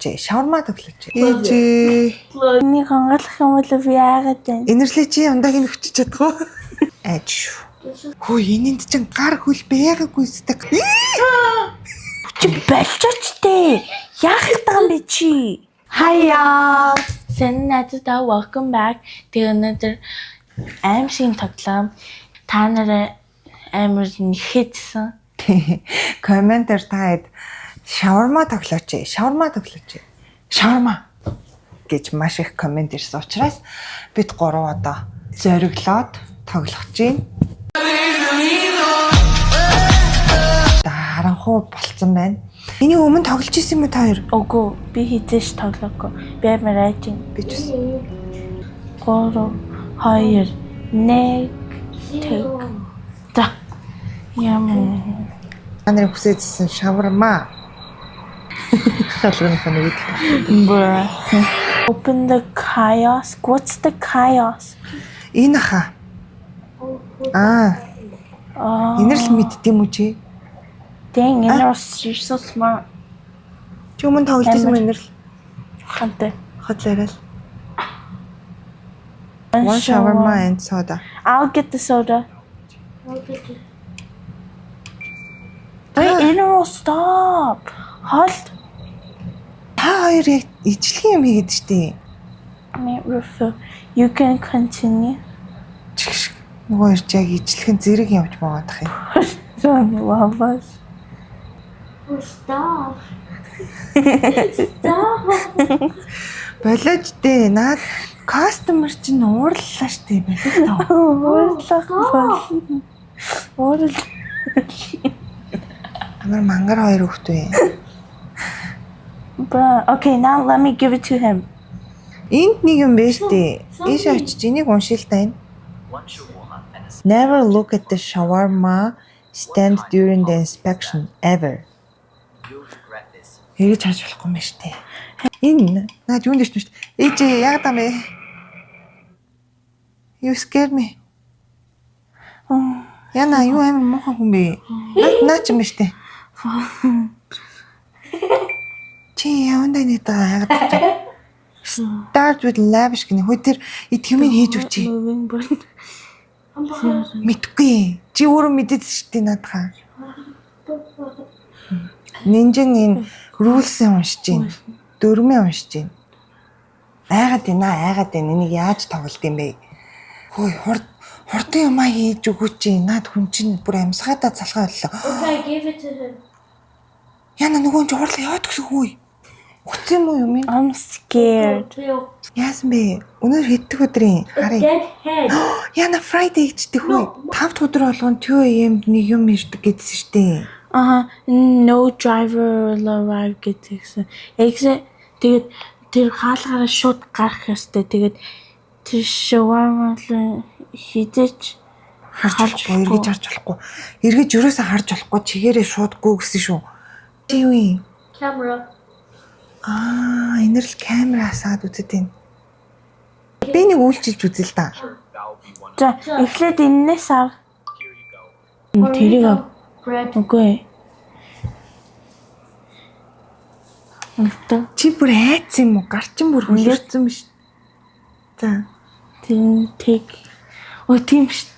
Шаурма тоглож. Ээжээ. Миний хангалах юм бол би яагаад вэ? Инэрлээ чи ундааг нь өчч чадах уу? Аж. Хөө энэнд чинь гар хөл байгаагүй зүтэй. Чи болчооч тээ. Яах гэдэг юм бэ чи? Hi y'all. Сэнэтэдээ welcome back to another AMC-ийн тоглоом. Та нараа амар нэхэдсэн. Комментэр таад шаурма тоглооч. Шаурма гэж маш их коммент ирсэн учраас бид гурав одоо зориглоод тоглох чинь. Харанхуу болцсон байна. Энийг өмнө тоглож исэн юм та хоёр? Үгүй, би хизээш тоглоогүй. Би амар райтинг. Би ч 3 2 1 тэг. За. Ямар анарын хүсэжсэн шаурма. Халуун ханаг. Open the chaos. What's the chaos? Энэ хаа. Инэрл мэддэм үү чи? Dang, you're so smart. Чи өмнө тоглож байсан юм инэрл? Хантай. Хотлаарай. One shawarma and soda. I'll get the soda. Wait, Inero, stop. Hold. Та хоёр яг ижлэх юм хийгээд штий. Me refill. You can continue. Нөгөө ирж яг ижлэхэн зэрэг явж байгаадах юм. Wow. Stop. Болооч дээ. Наад кастомер чинь уурлаа штий болоо. Уурлах. Амар мангар хоёр хүүхэд вэ. Okay, now let me give it to him. Энд нэг юм байна штий. Ийш очиж энийг уншил та энэ. Never look at the shawarma stand during the inspection ever. Эргэж харж болохгүй юм штий. Энэ наад юунд ирсэн штий. Ээжээ яг даа мэ. You scared me. Яна юу амар муухай хүн бэ? Наа ч юм штий. Чи явандаа нэг даа яагаад Start with lavish гэнэ. Хөө тэр итгэмийг хийж өгч. Мэдгүй. Чи өөрөө мэдээд штий наадхаа. Нинжин энэ rules-ын уншиж байна. Дөрмийн уншиж байна. Айгаад байна. Энийг яаж тоглолт юм бэ? Хөөе хурдан юм хийж өгөөч. Наад хүн чинь бүр амьсгаадаа залхаа боллоо. Okay, give it to him. Яна нөгөө ч уурлаа яваад гэсэн хөөе. Утсан юм уу юм? I'm scared. Яасан бэ? Өнөөдөр хэддэг өдрийн харъя. Dead head. Яна Friday гэжтэй хөөе. 5 дахь өдөр болгоно 2 AM-д нэг юм ирдэг гэдсэн штэ. No driver will arrive гэсэн. Exit тэгээд тэр хаалгаараа шууд гарах ёстой. Тэгээд тэр shawarma хизээч Эргэж харж болохгүй. Эргэж юусаа харж болохгүй. Чигээрээ шууд гүгсэн шүү. Чи юу юм? Camera. Энэрл камераасаад үзээд байна. Би нэг үйлчилж үзэл та. За, эхлээд энэс ав. Тэрийг ав. Үгүй. Чи бүр айц юм уу? Гарчин бүр хөлөрцөн биш. За. Тэг. Ой, тийм ш.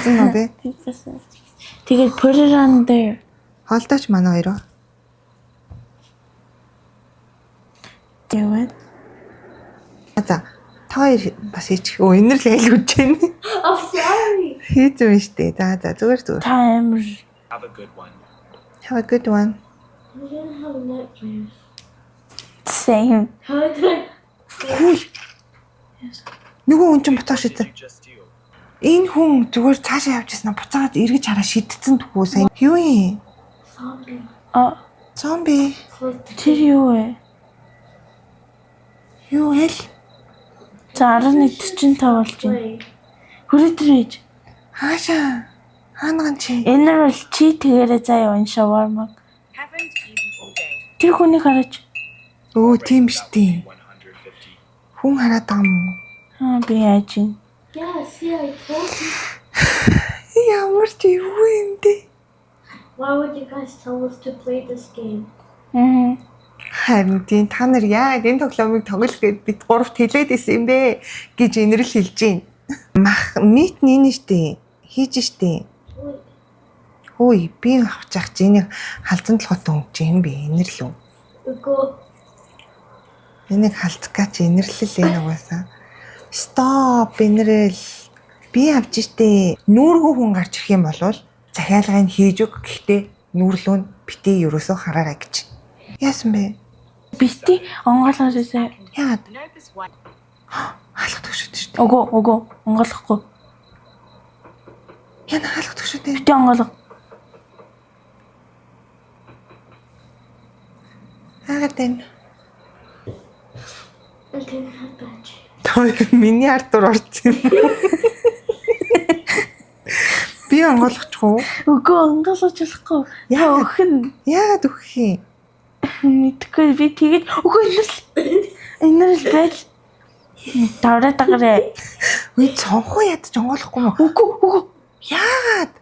Зэн үү бэ? Тэгээд put it on there. Хоолдооч манай хоёроо. Тэгвэл. За. Та хоёр бас хийчих. Энэрл айл үж байна. I'm sorry. Хийж юм штэ. За зүгээр. Time. Have a good one. I'm gonna have nightmares. Same. How did I? Нөгөө хүн чинь буцаах шийдсэн. Энэ хүн зүгээр цаашаа явж ирсэн. Буцаагаад эргэж хараа шийдсэн тгүү сайн. Юу юм? Zombie. Зомби. Тэр юу вэ? Юу хэл? За 11:45 болж байна. Хүрээтрээж. Хаашаа? Хаанаган чи? Энэ бол чи тэгээрээ заяа энэ shawarma. Тэр хүнийг хараач. Өө тийм штий. Хүн хараад байгаа юм уу? Би яаж юм? Yeah, see, I told you. Ямар ч юу юм бэ? Why would you guys tell us to play this game? Харин тийм та нар яагаад энэ тоглоомыг тоглох гэд бид гуравт хэлээд исэн юм бэ гэж инэрл хэлж гин. Мах мит нин штэ. Хийж штэ. Хөөе би авчих чи энийг халзан толгойтой өнгөж юм бэ инэрлүү. Go. Энийг халдах гэж инэрлэл энэ угаасаа. Стоп инэрэл. Би авч штэ. Нүүргүү хүн гарч ирэх юм бол захиалгыг хийж өг гэхдээ нүүрлөө нь бити ерөөсөө хараарай гэж. Яасан бэ? Бити онгоолгож ирсэн. Яагаад? Халах төгшөд штэ. Өгөө онголохгүй. Яна халах төгшөд ээ. Бити онголго. Яагаад энэ? Okay, not bad. Той миний артур орсон юм. Би онгойлгочих уу? Өгөө онголгож болохгүй. Яа өхөн. Яагаад өгөх юм? Мэдгүй би тэгээд өгөө инэрл байж тавраад агараа. Үгүй цонхоо ядаж онгойлохгүй мө. Өгөө. Яагаад?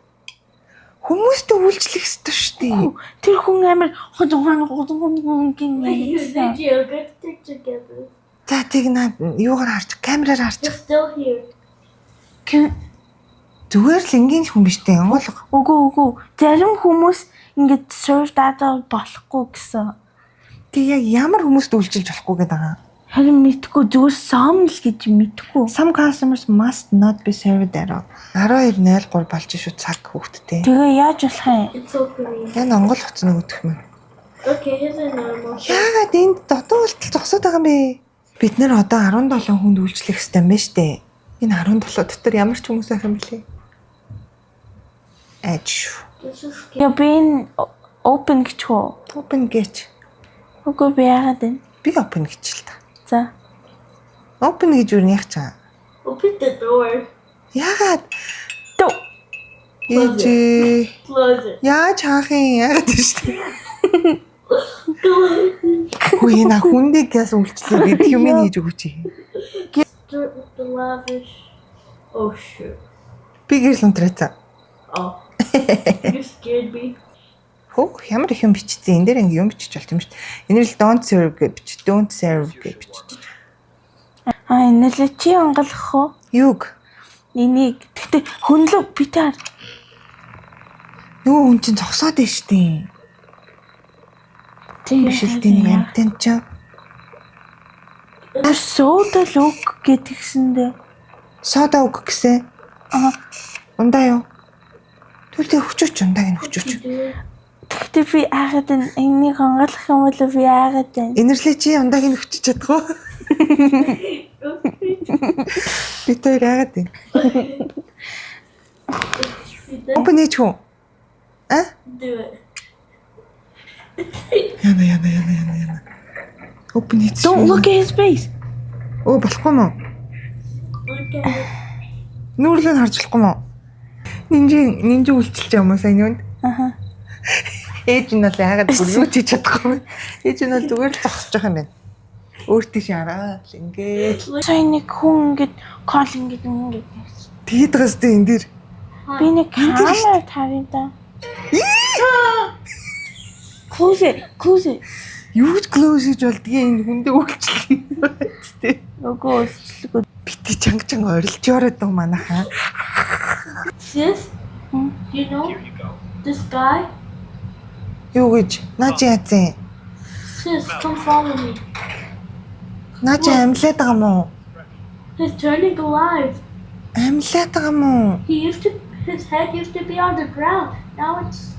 Хүмүүстээ үйлчлэх ёстой шүү дээ. Тэр хүн амар худган гин You гэсэн. a good stick together. За тийг наа юугаар харж камераар харж. You're still here. Зүгээр л энгийн хүн биш дээ онгойлго. Өгөө. Зарим хүмүүс ингээд serve data болохгүй гэсэн. Тэг яг ямар хүмүүст үйлчилж болохгүй гэдэг байгаа. Харин мэдгүй зүгээр some л гэж мэдгүй. Some customers must not be served at all. 12:03 болж шүү цаг хүүхдтэй. Тэгээ яаж болох юм? It's so pretty. Яг онгойлгоцсон нөгөөх юм. Okay, here's a normal. Яагаад энд дотоо үйлдэл зогсоод байгаа юм бэ? Бид нэр одоо 17 хүнд үйлчлэх хэрэгтэй юм байна штэ. Энэ 17 дотор ямар ч хүмүүс байх юм бэлээ. Аж. This is Я би open гэж хөө. Open гэж. Үгүй би яагаад вэ? Би open гэж л та. За. Open гэж юу яах чаа? open the door. Яагаад? Төө. Ээж. Close it. Яаж хаах юм? Яагаад штэ. Хөөе на хүндийг яс үйлчлээ гэдэг юм хийж өгөөч. Start with the lavish. Oh shoot. Би гэрэл унтрааца. Oh. You scared me. Хөө ямар их юм бичсэн. Энд дээр ингэ юм бичиж болт юм шүү дээ. Энэ л don't serve гэж бич. Don't serve гэж бичиж. Энэ л чи онголох уу? Юг? Энийг тэгтээ хөнлөг битэр. Нөгөө хүн чинь зогсоод байна шүү дээ. Тийм биш л тийм амтэн ч. Тэр суудаг үг гэдгсэндээ. Сода үг гэсэн. Ундаа юу? Түлдээ хүчөөч ундааг нь хүчөөч. Тэгтээ би яагаад энийг онголох юм бол би яагаад вэ? Инэрлээ чи ундааг нь хүчиж чадах уу? Би тэр яагаад вэ? Open ээж хөө. Do it. Яна. Open ээж. Don't look at his face. Оо болохгүй мó. Look at it. Нүүрлэн харж болохгүй мó. Нинжи үйлчилж байгаа юм сайн юунд? Аха. Ээж нь бол яагаад бүр юу ч хийж чадахгүй. Ээж нь бол зүгээр л зогсож байгаа юм байна. Өөртөө шараа л ингээд. Сайн нэг хүн ингээд call ингээд. Тэгээд байгаас тээ энэ дэр. Би нэг камер тавина да. Close. Юу ч close хийж болдгийг энэ хүндээ үйлчлээ. Тэ. Өгөө өсчлөгөө. Бити чанга орилж ороод байгаа манайхаа. Sis, you know this guy? Юу гэж? Наач яатсан? Sis, come follow me. Наач амьлаад байгаа мó? He's turning alive. Амьлаад байгаа мó? His head used to be on the ground. Now it's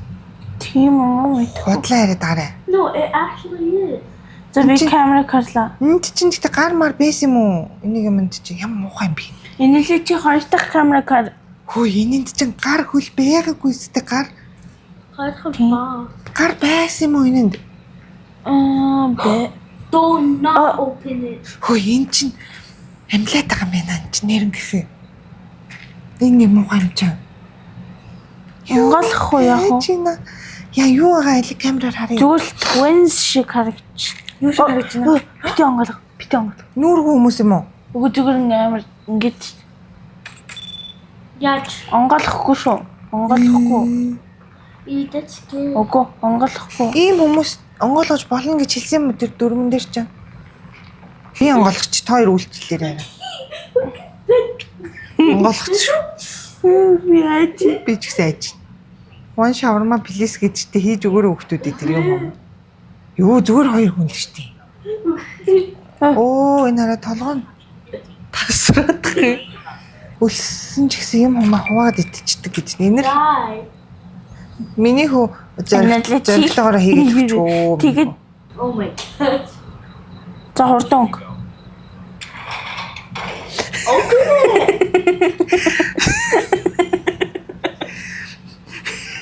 Тийм үү? Бодлоо яриад гараа. no, it actually is. За би камерыг харлаа. Энд чинь гэхдээ гар мар байсан юм уу? Энийг юмд чи ямар муухай юм бэ? Энэ л чи хоёр дахь камерыг хар. Хөө энэнд чинь гар хөл байгаагүй зү гар. Гар байсан юм уу энэнд? Do not open it. Хөө энэ чинь амьлаад байгаа юм байна. Энд чинь нэрэн гэсэн. Энэ юм муухай юм чам. Онголох уу яах вэ? Яа юу байгаа эле камераар харъя. Зүгээр л twins шиг харагдчих. Юу шиг харагдаж байна? Бити онголох. Нүүргүй хүмүүс юм уу? Үгүй зүгээр амар ингэж Яаж онголохгүй шүү. Онголохгүй. that's scary. Үгүй онголохгүй. Ийм хүмүүс Онгойлгож болно гэж хэлсэн юм тэр дөрмөн дээр чинь. Би онгойлгоч та хоёр үйлчлэлээр яана. Онгойлгоч шүү. Би аач. Би ч гэсэн аж. One shawarma please гэдэгтэй хийж өгөөрэй хүүхдүүдэд тэр юм. Юу зүгээр хоёр хүн л штий. Оо энэ хараа толгойн тасраад гэх. Өлссөн ч гэсэн юм хамаа хуваад итчихдэг гэж. Энэр Die. миний хөө зорилгоороо хийгээд өчөө. Тэгээд Oh my god. за хурдан өнгө.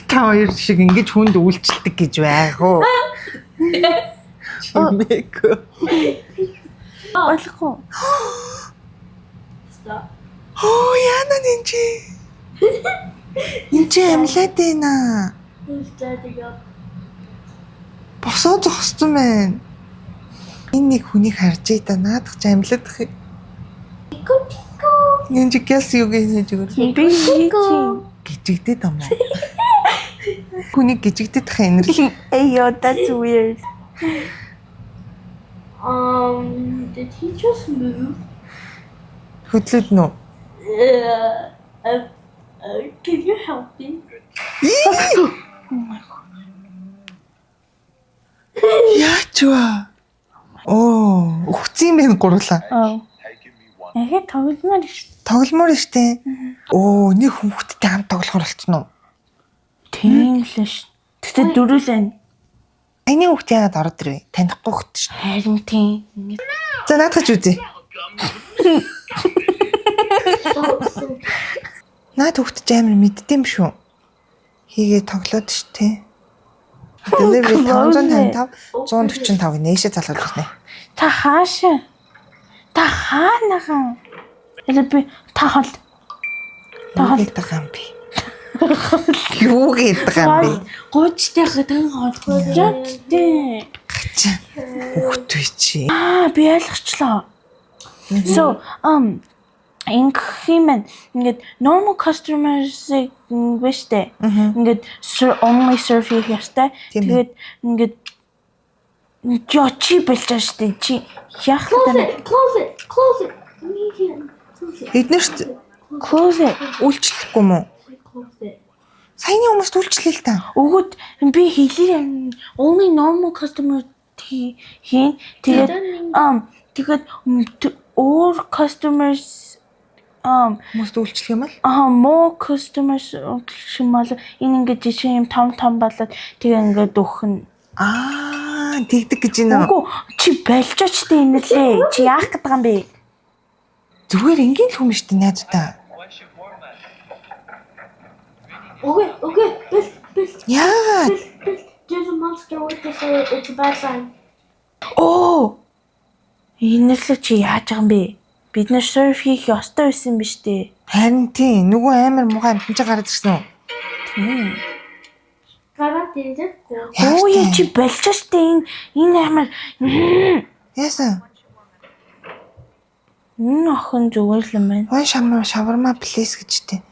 Та хоёр шиг ингэж хүнд үйлчлдэг гэж байх уу? Чимээг. Ойлгохгүй. Stop. Оо яана нэнчи. Нэнчи амлаад байна. Who's standing up? Босоо зогссон байна. Энэ нэг хүнийг харж ийта наадах ч амлаад их. Pico pico. Нэнчи гэс юу гэж өгөр. Би чи Гжигдэд юм уу? Хүнийг гжигдэд ах энерги. Hey yo, that's weird. Did he just move? Хөдлөд нөө. Can you help me? Яач вэ? Оо, өгцөн юм байна гурлаа. Аа. Эхэ тогломоор шүү. Тогломоор штэ. Оо, нэг хүүхдтэй хамт тоглохоор болчихно уу? Тийм л шүү. Тэгтээ дөрүүлэн. Таны хүүхд яагаад ороод ирвэ? Танихгүй хүүхд шүү. Харин тийм. Ингээд За наадах үзье. Наад хүүхд ч амар мэддэм шүү. Хийгээ тоглоод штэ. Тэгээд би 555 145-ыг нээшээ залгаж ирнэ. та хаашаа? Та хаанаа? Elə би та хол. Юу гэдэг юм бэ? Юу гэдэг юм бэ? Гуйчтай гэдэг холбоотой. Гачаа. Хүүхд үе чи. Би ойлгочлоо. So, инхимэн ингээд normal customers гэвэштэй. Ингээд only serve хийх ёстой. Тэгээд ингээд чи бэлж штэ чи яах Close вэ? it. Close it. Close it. Immediately. Close it. Эднэрт Close it. үйлчлэхгүй мүү? Close it. Саяны хүмүүст үйлчлэе л та. Өгөөд би хэлээ only normal customer хийн. Тэгээд өөр customers Хүмүүст үйлчлэх юм бол more customers шимэл энэ ингээд жишээ юм том болоод тэгээ ингээд өгөх нь. Тэгдэг гэж байна. Үгүй чи болжооч тэ энэ лээ. Чи яах гэдэг юм бэ? Зүгээр энгийн л хүмүүс штэ найзуудаа. Okay. This. Яагаад? There's a monster with this. It's a bad sign. Оо. Энэ л чи яаж байгаа юм бэ? Бид нар серф хийх ёстой байсан биз дээ. Харин тийм нөгөө амар муухай амтнч гараад ирсэн үү? Тийм. Гараад ирдэг. Оо яа чи болжооч тэ энэ амар Яасан? энэ охин зүгээр л юм байна. Ой шаварма плейс гэжтэй.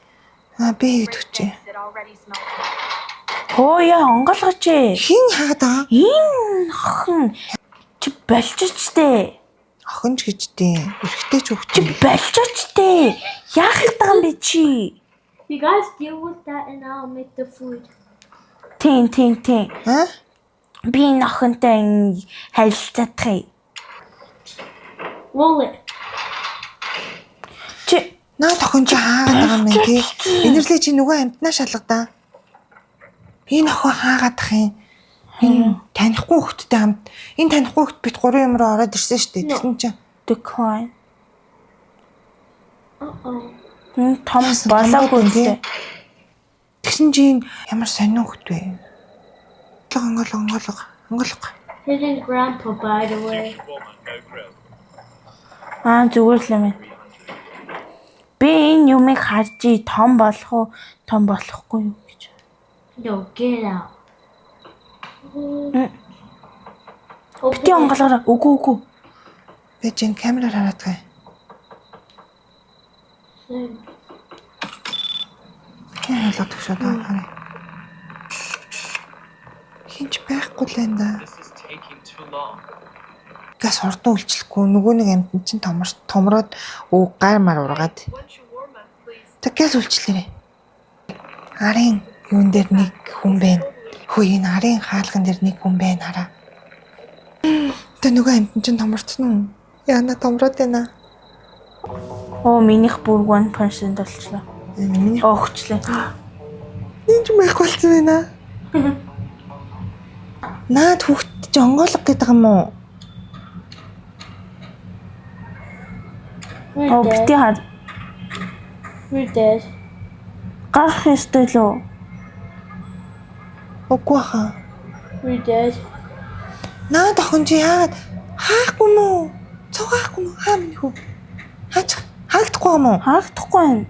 Би хэд хүчээ. Оо яа онгойлгоч ээ. Хин хаад аа? Энэ охин чи болжооч тэ. Охин ч гэжтэй. Эрэгтэй ч Чи хөвгч. болжооч тэ. Яах гэдэг юм бэ чи? You guys deal with that and I'll make the food. Тийм. Аа? Би энэ охинтой харилцаах. Roll it. Чи Наад охин чи хаагаад байгаа юм бэ тий? Энэрлээ чи нөгөө амтнаа шалгадаа. Энэ охин хаагаад ах юм? Энэ танихгүй хүүхдтэй хамт. Энэ танихгүй хүүхд бит 3 юм руу ороод ирсэн шүү дээ. Тэгсэн чинь decline. Uh-oh. Том болоогүй дээ. тэгсэн чи энэ ямар сонин хүүхд вэ? Онголго. Hidden grandpa, by the way. Зүгээр л юм байна. Би энэ юмыг харж том болох уу, том болохгүй юу гэж. Yo, get out. Би онголгороо. Үгүй. Би чинь камераар хараад байгаа. Яа л отгшоо таа. Хинч байхгүй л энэ да. Газ хурдан үйлчлэхгүй нөгөө нэг амтэн чинь томроод гар мар ургаад. Тэг газ үйлчлээрээ. Арын юун дээр нэг хүн байна. Хөөе энэ арын хаалган дээр нэг хүн байна хараа. Тэг нөгөө амтэн чинь томорцсон уу? Яна томроод байна. Минийх бүр 1% болчихлоо. Миний Огчлээ. энэ ч мах болсон байна. Наад хүүхд чи онгоолго гэдэг юм уу? We're Бити dead. хаад We're dead. гарах ёстой лөө. Үгүй хаа. We're dead. Наад охин чи яагаад хаахгүй мүү? Цугаахгүй мүү? Хаа минь хүү? Хаач хаагдахгүй юм уу? Хаагдахгүй байна.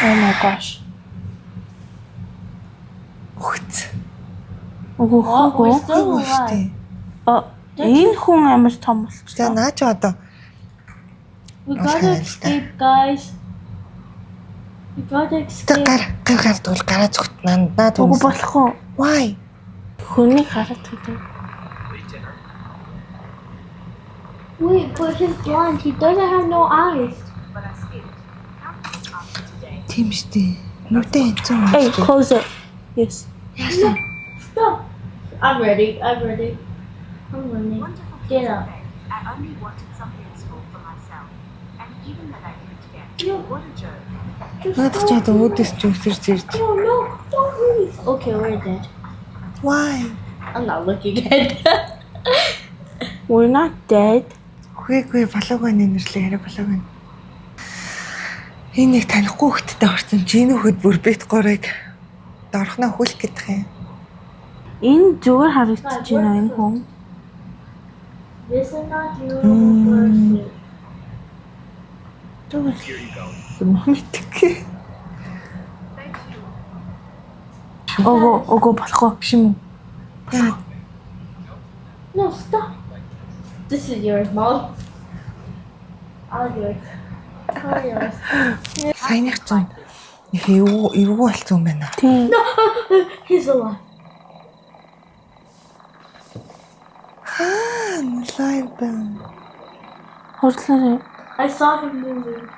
Oh my gosh. Үхц. Үгүй We're хөөгүй. still alive. Энэ хүн амар том За болчихлоо. наа ч одоо We gotta escape, guys. We gotta тэг escape. гар дүүл гараа зүгт наад Үгүй болохгүй. Why? Хүнийг хараад байдаг. Wait, but he's blind. He doesn't have no eyes. Тийм штэ. Нүдэн хэцүү юм Hey, штэ. close it. Yes. Яасан? Stop. I'm ready. I'm ready. I'm running. Get up. I only wanted something useful for myself. And even that I didn't get. What a joke. Наад ч одоо өөдөөс ч үсэрч ирж. No, no, don't leave. Okay, we're dead. Why? I'm not looking at that. We're not dead. Хөөгүй болоогүй нэрлээ яриа болоогүй. Энэ нэг танихгүй хөлттэй орсон чи энэ хөхд бүр бит горыг дорхноо хүлэх гэдэг юм. Энэ зүгээр харагдаж байна энэ хүн. This is not you, person. Мэдгүй. Ого болохгүй биш юм уу? Яа, No, stop. This is yours, Mom. I'll do it. Oh, yours. саяных чинь эвгүй болсон юм байна. Тийм. He's alive. Аа, лайв байна. Хурдлаарай. I saw him moving.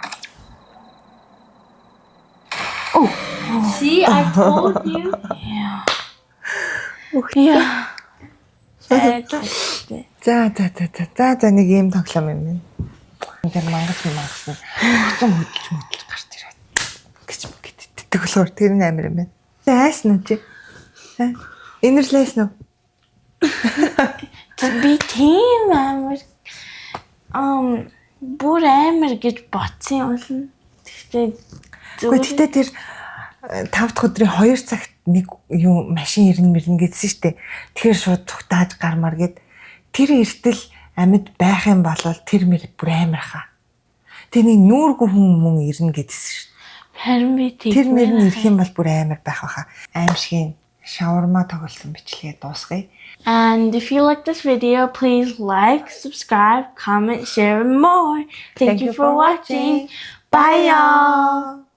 Oh. See, I told you. Яа. За нэг юм тоглоом юм байна. Энд дээр мангас юм агсан. Хөцөн хөдөлж гарч ирээд. Гэж мэддэг болохоор тэр нь амар юм байна. Зайс нү чи. Инэрлээс нү. Би тийм амар бүр амар гэж бодсон юм болно. Гэхдээ тэр 5 дахь өдрийн 2 цагт нэг юм машин ирнэ гэдсэн штэ. Тэгэхээр шууд цухтааж гармаар гэд тэр эртэл амьд байх юм бол тэр мэр бүр амар хаа. Тэний нүүргүй хүн ирнэ гэдсэн штэ. Харин би тийм. Тэр мэр нь ирэх юм бол бүр амар байх баха. Аимшигын шаурма тоглосон бичлэгээ дуусгая. And if you like this video, please like, subscribe, comment, share, and more. Thank you for watching. Bye, y'all.